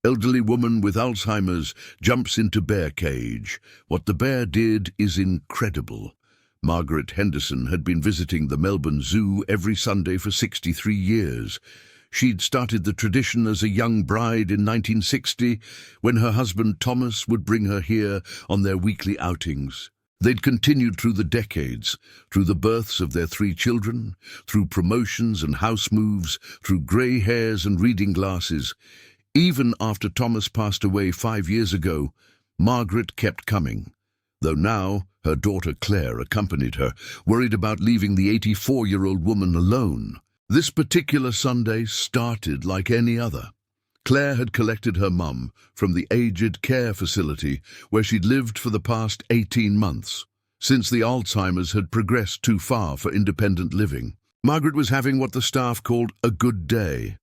Elderly woman with Alzheimer's jumps into bear cage. What the bear did is incredible. Margaret Henderson had been visiting the Melbourne Zoo every Sunday for 63 years. She'd started the tradition as a young bride in 1960, when her husband Thomas would bring her here on their weekly outings. They'd continued through the decades, through the births of their 3 children, through promotions and house moves, through grey hairs and reading glasses. Even after Thomas passed away 5 years ago, Margaret kept coming, though now her daughter Claire accompanied her, worried about leaving the 84-year-old woman alone. This particular Sunday started like any other. Claire had collected her mum from the aged care facility where she'd lived for the past 18 months, since the Alzheimer's had progressed too far for independent living. Margaret was having what the staff called a good day.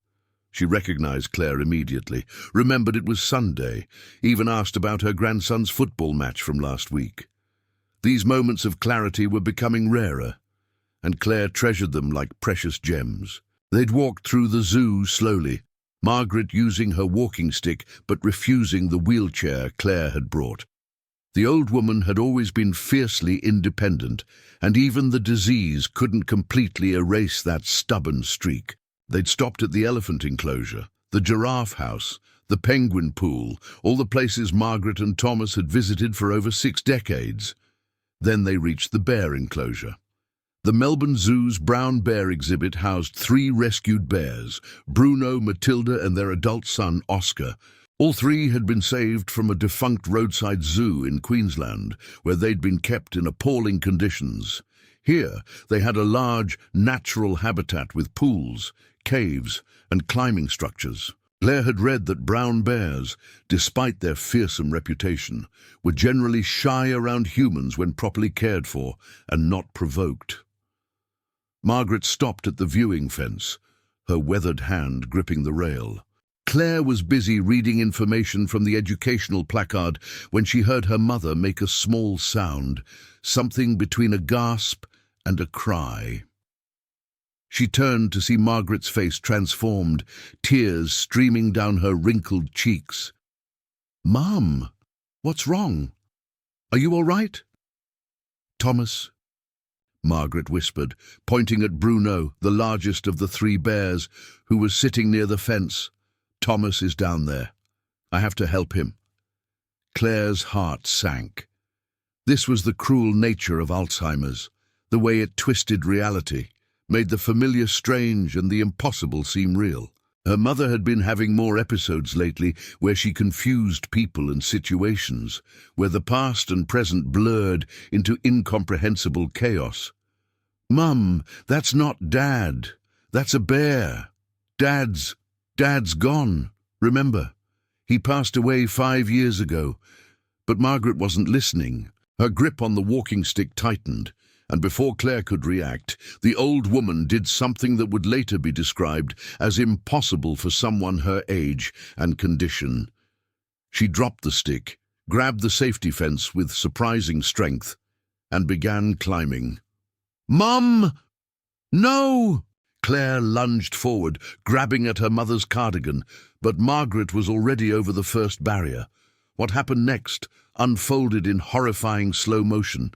She recognized Claire immediately, remembered it was Sunday, even asked about her grandson's football match from last week. These moments of clarity were becoming rarer, and Claire treasured them like precious gems. They'd walked through the zoo slowly, Margaret using her walking stick but refusing the wheelchair Claire had brought. The old woman had always been fiercely independent, and even the disease couldn't completely erase that stubborn streak. They'd stopped at the elephant enclosure, the giraffe house, the penguin pool, all the places Margaret and Thomas had visited for over 6 decades. Then they reached the bear enclosure. The Melbourne Zoo's brown bear exhibit housed 3 rescued bears, Bruno, Matilda and their adult son, Oscar. All 3 had been saved from a defunct roadside zoo in Queensland, where they'd been kept in appalling conditions. Here, they had a large, natural habitat with pools, caves and climbing structures. Claire had read that brown bears, despite their fearsome reputation, were generally shy around humans when properly cared for and not provoked. Margaret stopped at the viewing fence, her weathered hand gripping the rail. Claire was busy reading information from the educational placard when she heard her mother make a small sound, something between a gasp and a cry. She turned to see Margaret's face transformed, tears streaming down her wrinkled cheeks. "Mum, what's wrong? Are you all right?" "Thomas," Margaret whispered, pointing at Bruno, the largest of the 3 bears, who was sitting near the fence. "Thomas is down there. I have to help him." Claire's heart sank. This was the cruel nature of Alzheimer's, the way it twisted reality, made the familiar strange and the impossible seem real. Her mother had been having more episodes lately where she confused people and situations, where the past and present blurred into incomprehensible chaos. "Mum, that's not Dad. That's a bear. Dad's gone. Remember, he passed away 5 years ago." But Margaret wasn't listening. Her grip on the walking stick tightened, and before Claire could react, the old woman did something that would later be described as impossible for someone her age and condition. She dropped the stick, grabbed the safety fence with surprising strength, and began climbing. "Mum! No!" Claire lunged forward, grabbing at her mother's cardigan, but Margaret was already over the first barrier. What happened next unfolded in horrifying slow motion.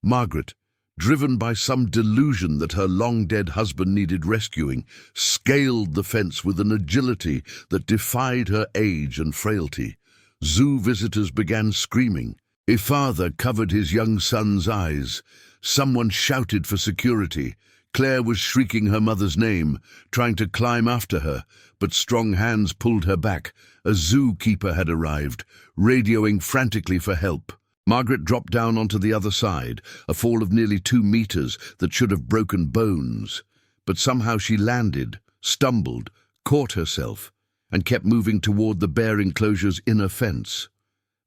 Margaret, driven by some delusion that her long-dead husband needed rescuing, scaled the fence with an agility that defied her age and frailty. Zoo visitors began screaming. A father covered his young son's eyes. Someone shouted for security. Claire was shrieking her mother's name, trying to climb after her, but strong hands pulled her back. A zookeeper had arrived, radioing frantically for help. Margaret dropped down onto the other side, a fall of nearly 2 meters that should have broken bones. But somehow she landed, stumbled, caught herself, and kept moving toward the bear enclosure's inner fence.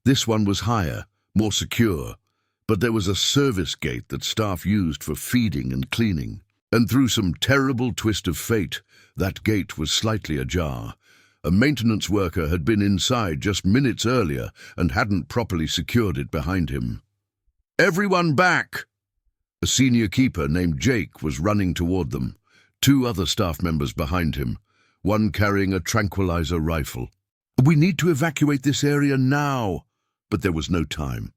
This one was higher, more secure, but there was a service gate that staff used for feeding and cleaning. And through some terrible twist of fate, that gate was slightly ajar. A maintenance worker had been inside just minutes earlier and hadn't properly secured it behind him. "Everyone back!" A senior keeper named Jake was running toward them, 2 other staff members behind him, one carrying a tranquilizer rifle. We need to evacuate this area now. But there was no time.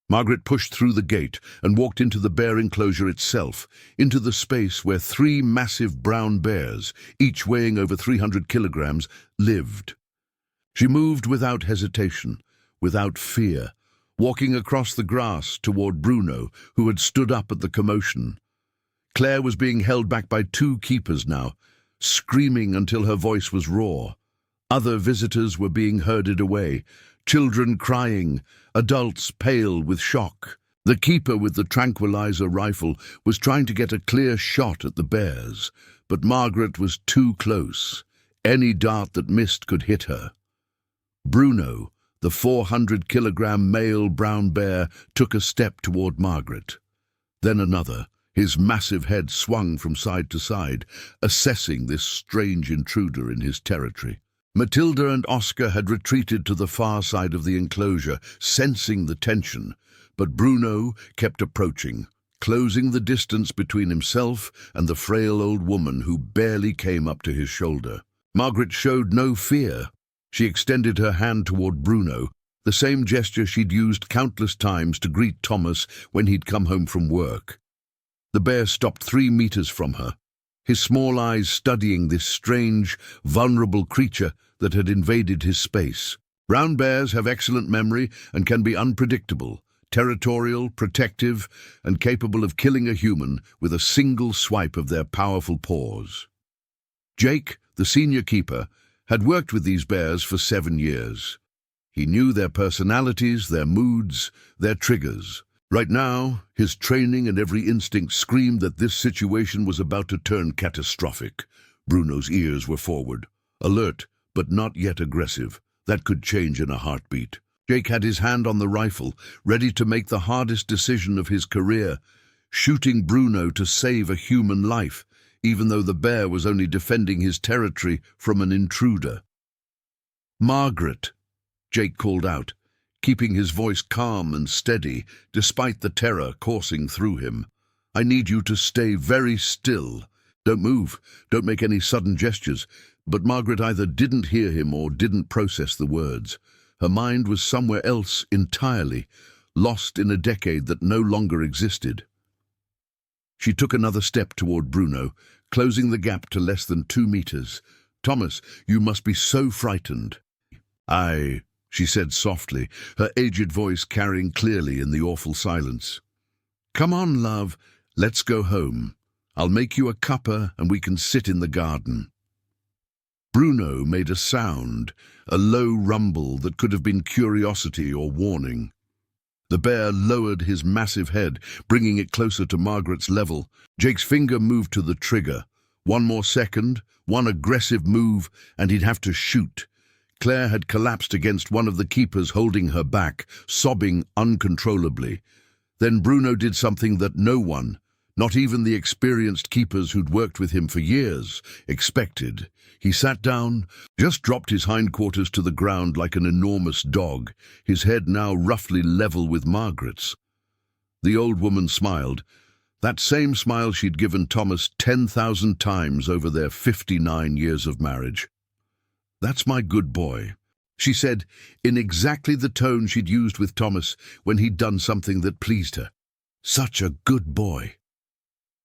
Margaret pushed through the gate and walked into the bear enclosure itself, into the space where 3 massive brown bears, each weighing over 300 kilograms, lived. She moved without hesitation, without fear, walking across the grass toward Bruno, who had stood up at the commotion. Claire was being held back by 2 keepers now, screaming until her voice was raw. Other visitors were being herded away, children crying, adults pale with shock. The keeper with the tranquilizer rifle was trying to get a clear shot at the bears, but Margaret was too close. Any dart that missed could hit her. Bruno, the 400-kilogram male brown bear, took a step toward Margaret. Then another. His massive head swung from side to side, assessing this strange intruder in his territory. Matilda and Oscar had retreated to the far side of the enclosure, sensing the tension, but Bruno kept approaching, closing the distance between himself and the frail old woman who barely came up to his shoulder. Margaret showed no fear. She extended her hand toward Bruno, the same gesture she'd used countless times to greet Thomas when he'd come home from work. The bear stopped 3 meters from her, his small eyes studying this strange, vulnerable creature that had invaded his space. Brown bears have excellent memory and can be unpredictable, territorial, protective, and capable of killing a human with a single swipe of their powerful paws. Jake, the senior keeper, had worked with these bears for 7 years. He knew their personalities, their moods, their triggers. Right now, his training and every instinct screamed that this situation was about to turn catastrophic. Bruno's ears were forward, alert, but not yet aggressive. That could change in a heartbeat. Jake had his hand on the rifle, ready to make the hardest decision of his career, shooting Bruno to save a human life, even though the bear was only defending his territory from an intruder. "Margaret," Jake called out, keeping his voice calm and steady despite the terror coursing through him. "I need you to stay very still. Don't move, don't make any sudden gestures." But Margaret either didn't hear him or didn't process the words. Her mind was somewhere else entirely, lost in a decade that no longer existed. She took another step toward Bruno, closing the gap to less than 2 meters. "Thomas, you must be so frightened." "Aye," she said softly, her aged voice carrying clearly in the awful silence. "Come on, love, let's go home. I'll make you a cuppa and we can sit in the garden." Bruno made a sound, a low rumble that could have been curiosity or warning. The bear lowered his massive head, bringing it closer to Margaret's level. Jake's finger moved to the trigger. One more second, one aggressive move, and he'd have to shoot. Claire had collapsed against one of the keepers holding her back, sobbing uncontrollably. Then Bruno did something that no one, not even the experienced keepers who'd worked with him for years, expected. He sat down, just dropped his hindquarters to the ground like an enormous dog, his head now roughly level with Margaret's. The old woman smiled, that same smile she'd given Thomas 10,000 times over their 59 years of marriage. "That's my good boy," she said, in exactly the tone she'd used with Thomas when he'd done something that pleased her. "Such a good boy."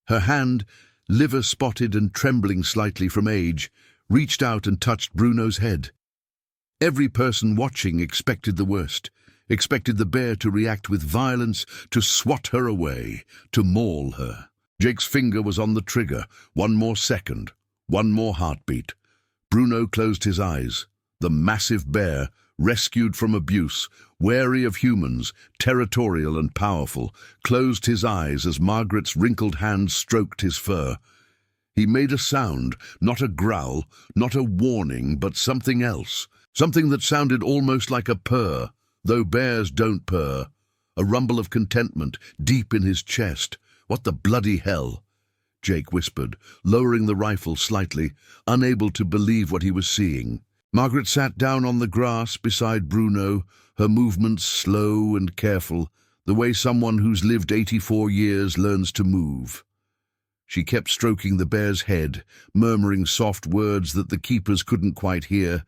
Her hand, liver-spotted and trembling slightly from age, reached out and touched Bruno's head. Every person watching expected the worst, expected the bear to react with violence, to swat her away, to maul her. Jake's finger was on the trigger. One more second, one more heartbeat. Bruno closed his eyes. The massive bear, rescued from abuse, wary of humans, territorial and powerful, closed his eyes as Margaret's wrinkled hand stroked his fur. He made a sound, not a growl, not a warning, but something else, something that sounded almost like a purr, though bears don't purr. A rumble of contentment deep in his chest. "What the bloody hell?" Jake whispered, lowering the rifle slightly, unable to believe what he was seeing. Margaret sat down on the grass beside Bruno, her movements slow and careful, the way someone who's lived 84 years learns to move. She kept stroking the bear's head, murmuring soft words that the keepers couldn't quite hear.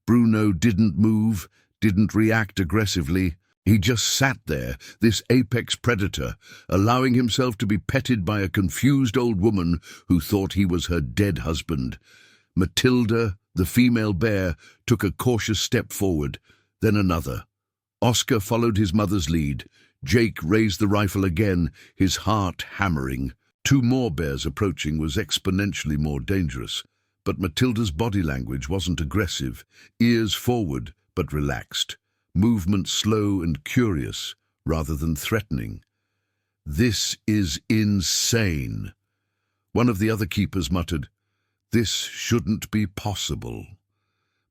Bruno didn't move, didn't react aggressively. He just sat there, this apex predator, allowing himself to be petted by a confused old woman who thought he was her dead husband. Matilda, the female bear, took a cautious step forward, then another. Oscar followed his mother's lead. Jake raised the rifle again, his heart hammering. 2 more bears approaching was exponentially more dangerous. But Matilda's body language wasn't aggressive, ears forward but relaxed, movement slow and curious rather than threatening. "This is insane," one of the other keepers muttered. "This shouldn't be possible."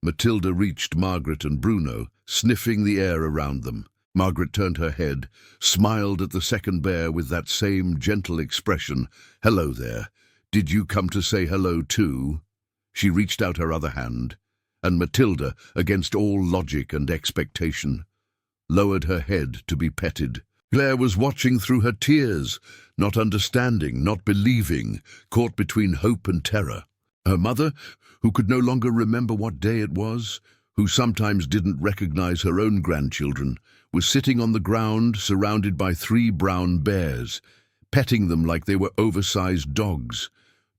Matilda reached Margaret and Bruno, sniffing the air around them. Margaret turned her head, smiled at the second bear with that same gentle expression. "Hello there. Did you come to say hello too?" She reached out her other hand, and Matilda, against all logic and expectation, lowered her head to be petted. Claire was watching through her tears, not understanding, not believing, caught between hope and terror. Her mother, who could no longer remember what day it was, who sometimes didn't recognize her own grandchildren, was sitting on the ground surrounded by 3 brown bears, petting them like they were oversized dogs,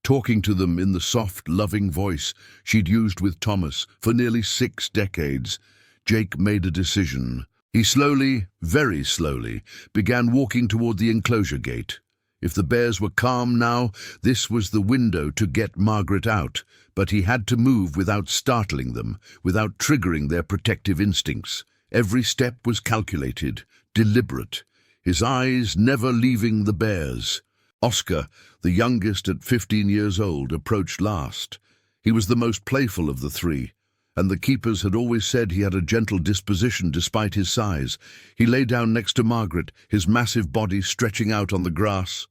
talking to them in the soft, loving voice she'd used with Thomas for nearly 6 decades. Jake made a decision. He slowly, very slowly, began walking toward the enclosure gate. If the bears were calm now, this was the window to get Margaret out, but he had to move without startling them, without triggering their protective instincts. Every step was calculated, deliberate, his eyes never leaving the bears. Oscar, the youngest at 15 years old, approached last. He was the most playful of the 3, and the keepers had always said he had a gentle disposition despite his size. He lay down next to Margaret, his massive body stretching out on the grass.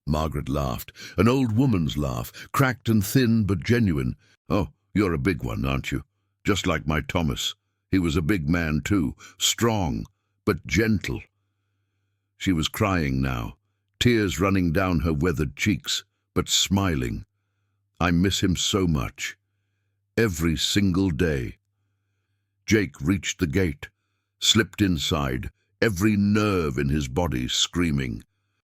Margaret laughed, an old woman's laugh, cracked and thin but genuine. "Oh, you're a big one, aren't you? Just like my Thomas. He was a big man too, strong, but gentle." She was crying now, tears running down her weathered cheeks, but smiling. "I miss him so much. Every single day." Jake reached the gate, slipped inside, every nerve in his body screaming.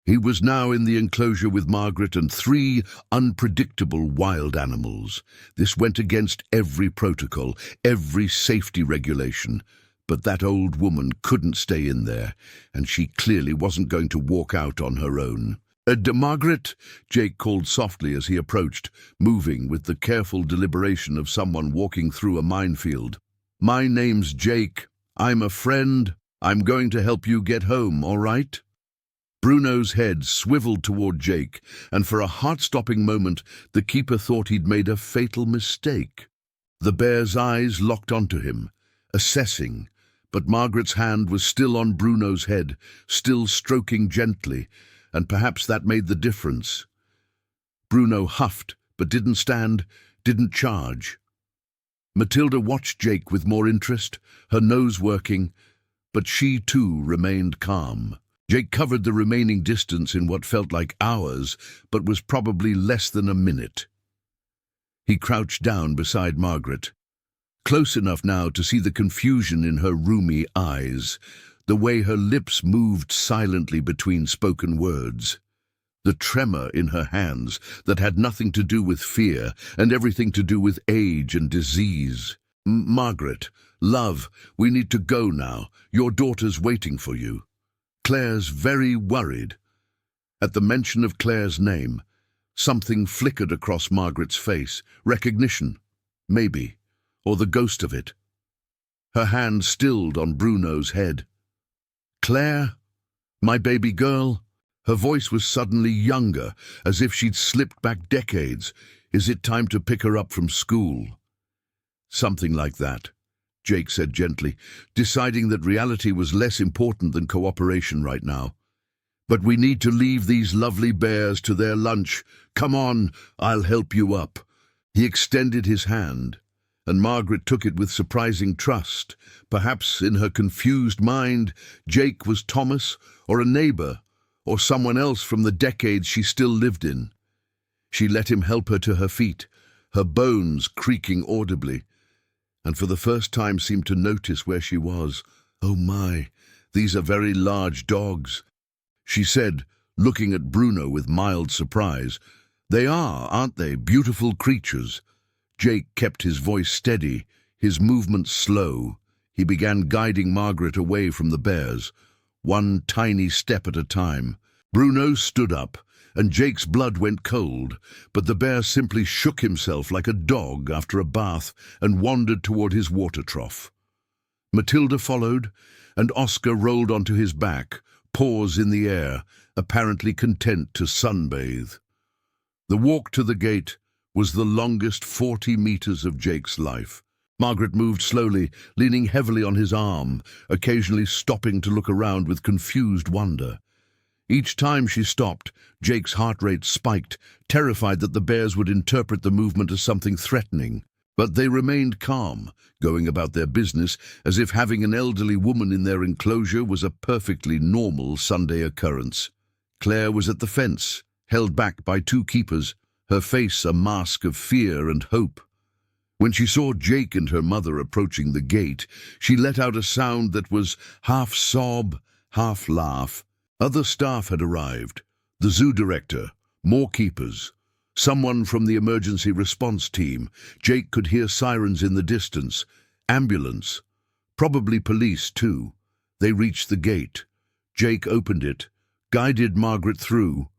He was now in the enclosure with Margaret and 3 unpredictable wild animals. This went against every protocol, every safety regulation. But that old woman couldn't stay in there, and she clearly wasn't going to walk out on her own. Margaret," Jake called softly as he approached, moving with the careful deliberation of someone walking through a minefield. "My name's Jake. I'm a friend. I'm going to help you get home, all right?" Bruno's head swiveled toward Jake, and for a heart-stopping moment the keeper thought he'd made a fatal mistake. The bear's eyes locked onto him, assessing, but Margaret's hand was still on Bruno's head, still stroking gently, and perhaps that made the difference. Bruno huffed, but didn't stand, didn't charge. Matilda watched Jake with more interest, her nose working, but she too remained calm. Jake covered the remaining distance in what felt like hours, but was probably less than a minute. He crouched down beside Margaret, close enough now to see the confusion in her rheumy eyes, the way her lips moved silently between spoken words, the tremor in her hands that had nothing to do with fear and everything to do with age and disease. "Margaret, love, we need to go now. Your daughter's waiting for you." Claire's very worried. At the mention of Claire's name, something flickered across Margaret's face. Recognition, maybe, or the ghost of it. Her hand stilled on Bruno's head. "Claire? My baby girl?" Her voice was suddenly younger, as if she'd slipped back decades. "Is it time to pick her up from school?" "Something like that," Jake said gently, deciding that reality was less important than cooperation right now. "But we need to leave these lovely bears to their lunch. Come on, I'll help you up." He extended his hand, and Margaret took it with surprising trust. Perhaps in her confused mind, Jake was Thomas, or a neighbor, or someone else from the decades she still lived in. She let him help her to her feet, her bones creaking audibly. and for the first time seemed to notice where she was. "Oh my, these are very large dogs," she said, looking at Bruno with mild surprise. "They are, aren't they? Beautiful creatures." Jake kept his voice steady, his movements slow. He began guiding Margaret away from the bears, one tiny step at a time. Bruno stood up, and Jake's blood went cold, but the bear simply shook himself like a dog after a bath and wandered toward his water trough. Matilda followed, and Oscar rolled onto his back, paws in the air, apparently content to sunbathe. The walk to the gate was the longest 40 meters of Jake's life. Margaret moved slowly, leaning heavily on his arm, occasionally stopping to look around with confused wonder. Each time she stopped, Jake's heart rate spiked, terrified that the bears would interpret the movement as something threatening. But they remained calm, going about their business as if having an elderly woman in their enclosure was a perfectly normal Sunday occurrence. Claire was at the fence, held back by 2 keepers, her face a mask of fear and hope. When she saw Jake and her mother approaching the gate, she let out a sound that was half sob, half laugh. Other staff had arrived. The zoo director, more keepers, someone from the emergency response team. Jake could hear sirens in the distance. Ambulance. Probably police, too. They reached the gate. Jake opened it, guided Margaret through,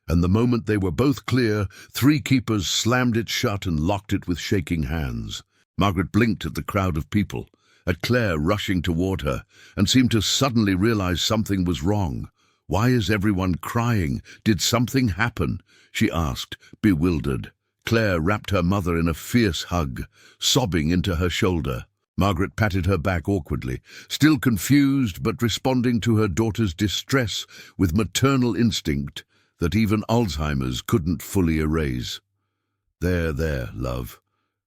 and the moment they were both clear, 3 keepers slammed it shut and locked it with shaking hands. Margaret blinked at the crowd of people, at Claire rushing toward her, and seemed to suddenly realize something was wrong. "Why is everyone crying? Did something happen?" she asked, bewildered. Claire wrapped her mother in a fierce hug, sobbing into her shoulder. Margaret patted her back awkwardly, still confused but responding to her daughter's distress with maternal instinct that even Alzheimer's couldn't fully erase. There, love.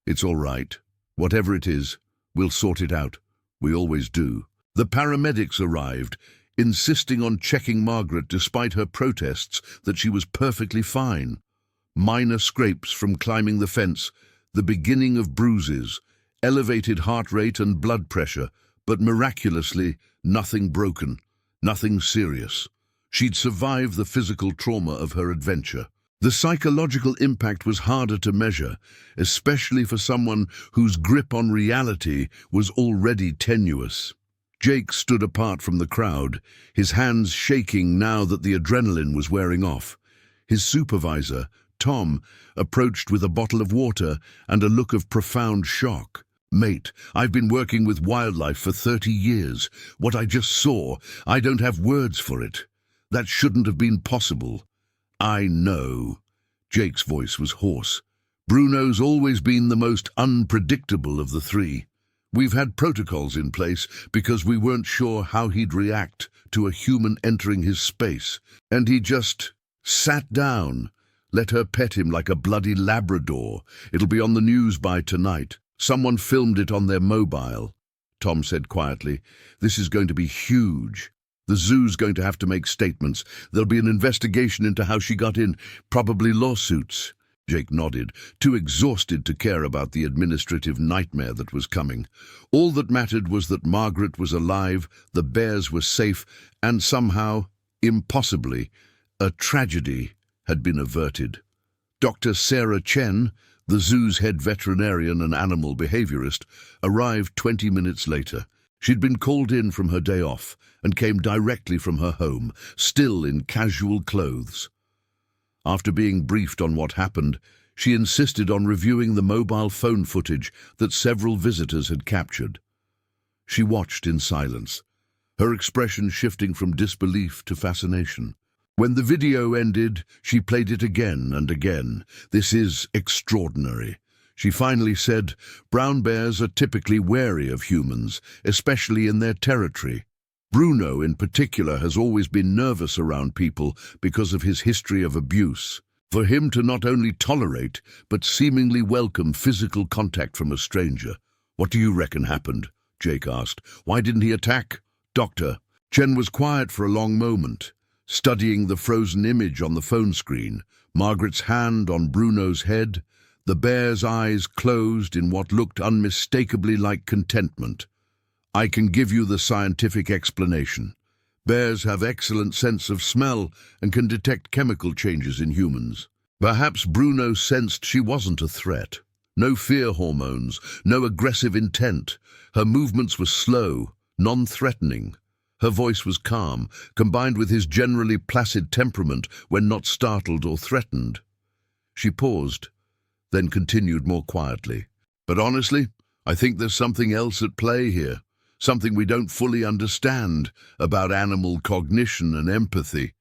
It's all right. Whatever it is, we'll sort it out. We always do." The paramedics arrived, insisting on checking Margaret despite her protests that she was perfectly fine. Minor scrapes from climbing the fence, the beginning of bruises, elevated heart rate and blood pressure, but miraculously nothing broken, nothing serious. She'd survived the physical trauma of her adventure. The psychological impact was harder to measure, especially for someone whose grip on reality was already tenuous. Jake stood apart from the crowd, his hands shaking now that the adrenaline was wearing off. His supervisor, Tom, approached with a bottle of water and a look of profound shock. "Mate, I've been working with wildlife for 30 years. What I just saw, I don't have words for it. That shouldn't have been possible." "I know." Jake's voice was hoarse. "Bruno's always been the most unpredictable of the 3. We've had protocols in place because we weren't sure how he'd react to a human entering his space, and he just sat down, let her pet him like a bloody Labrador. It'll be on the news by tonight. Someone filmed it on their mobile." Tom said quietly, "This is going to be huge. The zoo's going to have to make statements. There'll be an investigation into how she got in, probably lawsuits." Jake nodded, too exhausted to care about the administrative nightmare that was coming. All that mattered was that Margaret was alive, the bears were safe, and somehow, impossibly, a tragedy had been averted. Dr. Sarah Chen, the zoo's head veterinarian and animal behaviorist, arrived 20 minutes later. She'd been called in from her day off and came directly from her home, still in casual clothes. After being briefed on what happened, she insisted on reviewing the mobile phone footage that several visitors had captured. She watched in silence, her expression shifting from disbelief to fascination. When the video ended, she played it again and again. "This is extraordinary." She finally said, "Brown bears are typically wary of humans, especially in their territory. Bruno, in particular, has always been nervous around people because of his history of abuse. For him to not only tolerate, but seemingly welcome physical contact from a stranger." "What do you reckon happened?" Jake asked. "Why didn't he attack?" "Doctor." Chen was quiet for a long moment, studying the frozen image on the phone screen, Margaret's hand on Bruno's head, The bear's eyes closed in what looked unmistakably like contentment. "I can give you the scientific explanation. Bears have excellent sense of smell and can detect chemical changes in humans." Perhaps Bruno sensed she wasn't a threat. No fear hormones, no aggressive intent. Her movements were slow, non-threatening. Her voice was calm, combined with his generally placid temperament when not startled or threatened. She paused, then continued more quietly. "But honestly, I think there's something else at play here. Something we don't fully understand about animal cognition and empathy.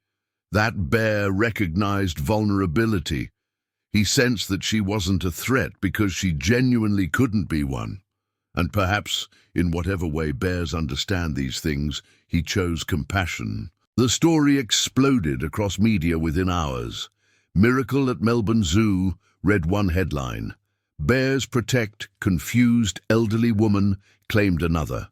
That bear recognized vulnerability. He sensed that she wasn't a threat because she genuinely couldn't be one. And perhaps, in whatever way bears understand these things, he chose compassion." The story exploded across media within hours. "Miracle at Melbourne Zoo" read one headline. "Bears protect confused elderly woman," claimed another.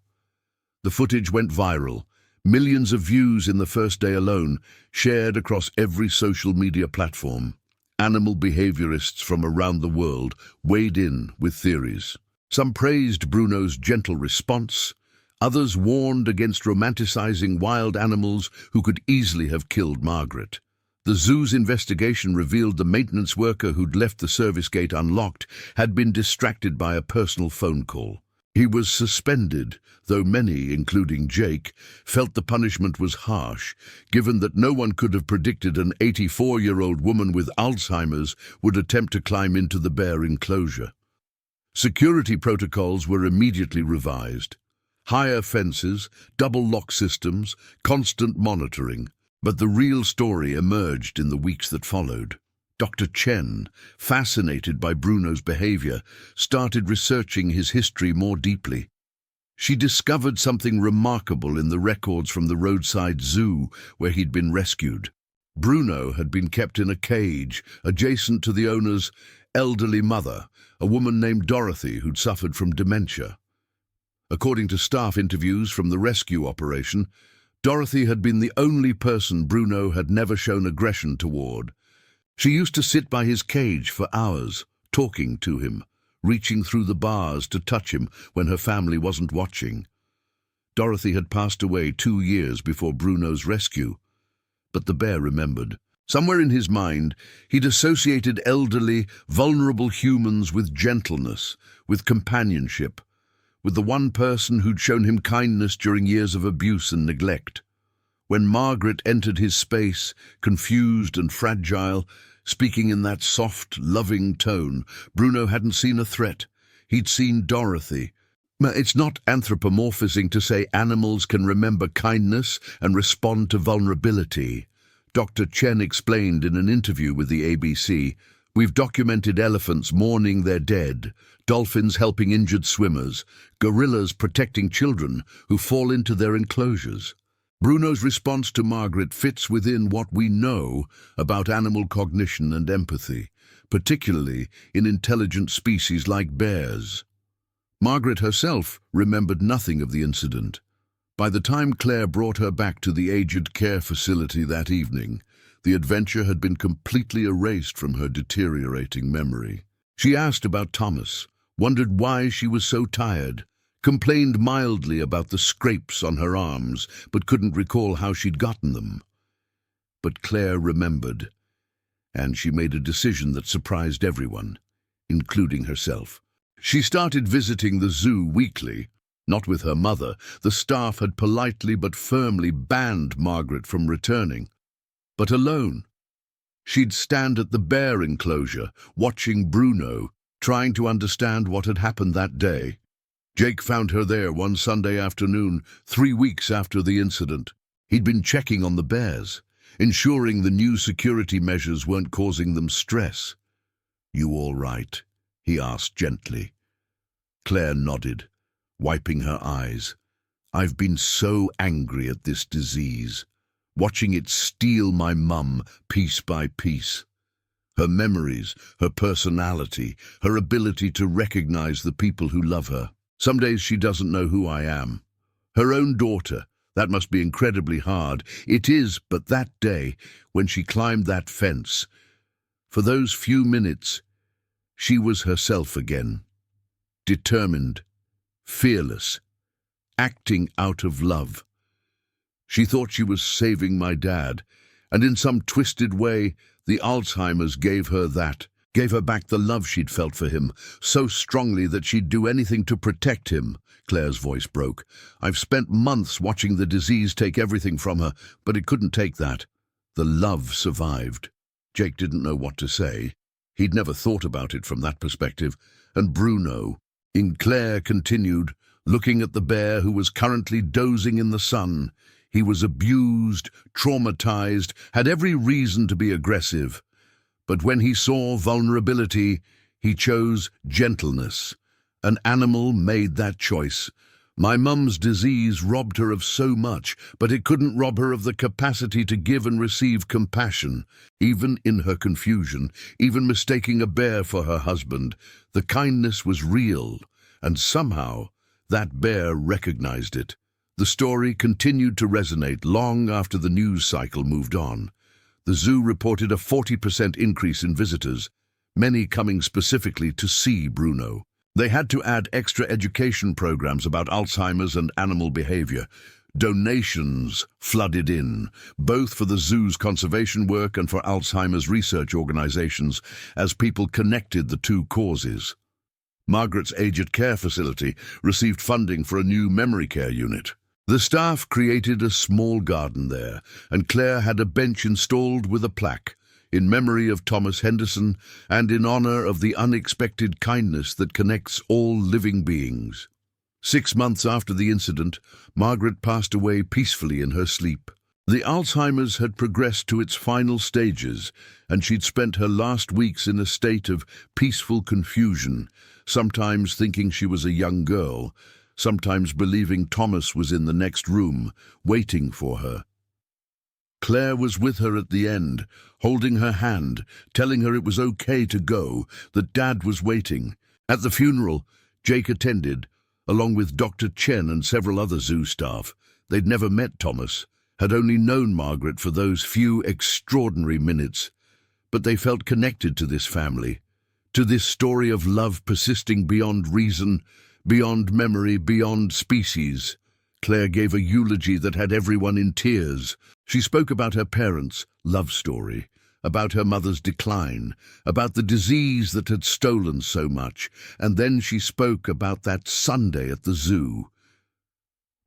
The footage went viral. Millions of views in the first day alone, shared across every social media platform. Animal behaviorists from around the world weighed in with theories. Some praised Bruno's gentle response. Others warned against romanticizing wild animals who could easily have killed Margaret. The zoo's investigation revealed the maintenance worker who'd left the service gate unlocked had been distracted by a personal phone call. He was suspended, though many, including Jake, felt the punishment was harsh, given that no one could have predicted an 84-year-old woman with Alzheimer's would attempt to climb into the bear enclosure. Security protocols were immediately revised. Higher fences, double lock systems, constant monitoring. But the real story emerged in the weeks that followed. Dr. Chen, fascinated by Bruno's behavior, started researching his history more deeply. She discovered something remarkable in the records from the roadside zoo where he'd been rescued. Bruno had been kept in a cage adjacent to the owner's elderly mother, a woman named Dorothy who'd suffered from dementia. According to staff interviews from the rescue operation, Dorothy had been the only person Bruno had never shown aggression toward. She used to sit by his cage for hours, talking to him, reaching through the bars to touch him when her family wasn't watching. Dorothy had passed away 2 years before Bruno's rescue, but the bear remembered. Somewhere in his mind, he'd associated elderly, vulnerable humans with gentleness, with companionship, with the one person who'd shown him kindness during years of abuse and neglect. When Margaret entered his space, confused and fragile, speaking in that soft, loving tone, Bruno hadn't seen a threat. He'd seen Dorothy. It's not anthropomorphizing to say animals can remember kindness and respond to vulnerability. Dr. Chen explained in an interview with the ABC, "We've documented elephants mourning their dead, dolphins helping injured swimmers, gorillas protecting children who fall into their enclosures." Bruno's response to Margaret fits within what we know about animal cognition and empathy, particularly in intelligent species like bears. Margaret herself remembered nothing of the incident. By the time Claire brought her back to the aged care facility that evening, the adventure had been completely erased from her deteriorating memory. She asked about Thomas, wondered why she was so tired, complained mildly about the scrapes on her arms, but couldn't recall how she'd gotten them. But Claire remembered, and she made a decision that surprised everyone, including herself. She started visiting the zoo weekly. Not with her mother. The staff had politely but firmly banned Margaret from returning. But alone. She'd stand at the bear enclosure, watching Bruno, trying to understand what had happened that day. Jake found her there one Sunday afternoon, 3 weeks after the incident. He'd been checking on the bears, ensuring the new security measures weren't causing them stress. "You all right?" he asked gently. Claire nodded, wiping her eyes. "I've been so angry at this disease, watching it steal my mum piece by piece. Her memories, her personality, her ability to recognize the people who love her. Some days she doesn't know who I am. Her own daughter, that must be incredibly hard. It is, but that day, when she climbed that fence, for those few minutes, She was herself again, determined, fearless, acting out of love. She thought she was saving my dad, and in some twisted way, the Alzheimer's gave her back the love she'd felt for him, so strongly that she'd do anything to protect him. Claire's voice broke. I've spent months watching the disease take everything from her, but it couldn't take that. The love survived. Jake didn't know what to say. He'd never thought about it from that perspective. And Bruno, Claire continued, looking at the bear who was currently dozing in the sun. He was abused, traumatized, had every reason to be aggressive. But when he saw vulnerability, he chose gentleness. An animal made that choice. My mum's disease robbed her of so much, but it couldn't rob her of the capacity to give and receive compassion. Even in her confusion, even mistaking a bear for her husband, the kindness was real, and somehow that bear recognized it. The story continued to resonate long after the news cycle moved on. The zoo reported a 40% increase in visitors, many coming specifically to see Bruno. They had to add extra education programs about Alzheimer's and animal behavior. Donations flooded in, both for the zoo's conservation work and for Alzheimer's research organizations, as people connected the two causes. Margaret's aged care facility received funding for a new memory care unit. The staff created a small garden there, and Claire had a bench installed with a plaque, in memory of Thomas Henderson and in honor of the unexpected kindness that connects all living beings. 6 months after the incident, Margaret passed away peacefully in her sleep. The Alzheimer's had progressed to its final stages, and she'd spent her last weeks in a state of peaceful confusion, sometimes thinking she was a young girl, sometimes believing Thomas was in the next room, waiting for her. Claire was with her at the end, holding her hand, telling her it was okay to go, that Dad was waiting. At the funeral, Jake attended, along with Dr. Chen and several other zoo staff. They'd never met Thomas, had only known Margaret for those few extraordinary minutes, but they felt connected to this family, to this story of love persisting beyond reason, beyond memory, beyond species. Claire gave a eulogy that had everyone in tears. She spoke about her parents' love story, about her mother's decline, about the disease that had stolen so much, and then she spoke about that Sunday at the zoo.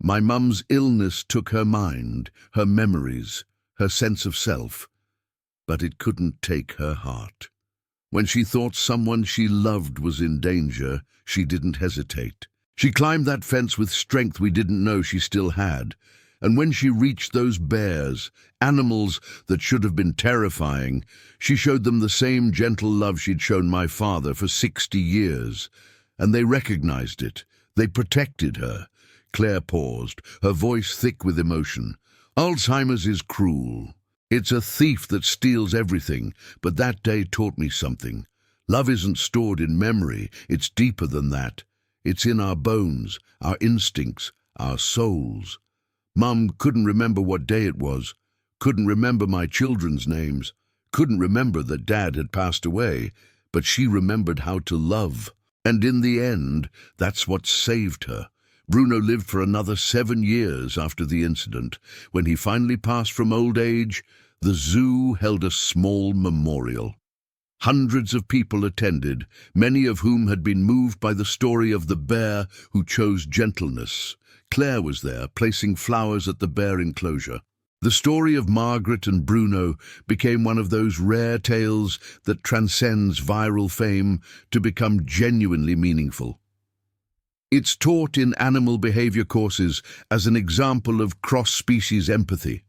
My mum's illness took her mind, her memories, her sense of self, but it couldn't take her heart. When she thought someone she loved was in danger, she didn't hesitate. She climbed that fence with strength we didn't know she still had, and when she reached those bears, animals that should have been terrifying, she showed them the same gentle love she'd shown my father for 60 years, and they recognized it. They protected her. Claire paused, her voice thick with emotion. Alzheimer's is cruel. It's a thief that steals everything, but that day taught me something. Love isn't stored in memory, it's deeper than that. It's in our bones, our instincts, our souls. Mum couldn't remember what day it was, couldn't remember my children's names, couldn't remember that Dad had passed away, but she remembered how to love. And in the end, that's what saved her. Bruno lived for another 7 years after the incident. When he finally passed from old age, the zoo held a small memorial. Hundreds of people attended, many of whom had been moved by the story of the bear who chose gentleness. Claire was there, placing flowers at the bear enclosure. The story of Margaret and Bruno became one of those rare tales that transcends viral fame to become genuinely meaningful. It's taught in animal behavior courses as an example of cross-species empathy.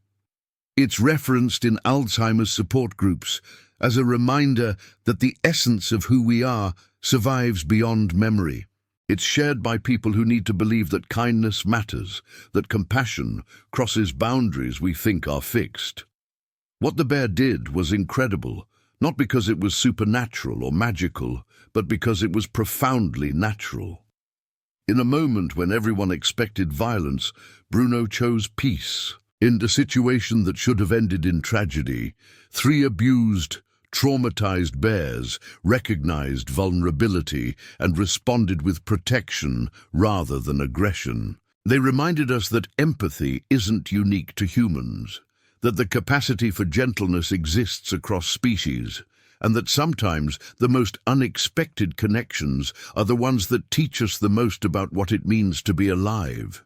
It's referenced in Alzheimer's support groups as a reminder that the essence of who we are survives beyond memory. It's shared by people who need to believe that kindness matters, that compassion crosses boundaries we think are fixed. What the bear did was incredible, not because it was supernatural or magical, but because it was profoundly natural. In a moment when everyone expected violence, Bruno chose peace. In a situation that should have ended in tragedy, 3 abused, Traumatized bears recognized vulnerability and responded with protection rather than aggression. They reminded us that empathy isn't unique to humans, that the capacity for gentleness exists across species, and that sometimes the most unexpected connections are the ones that teach us the most about what it means to be alive.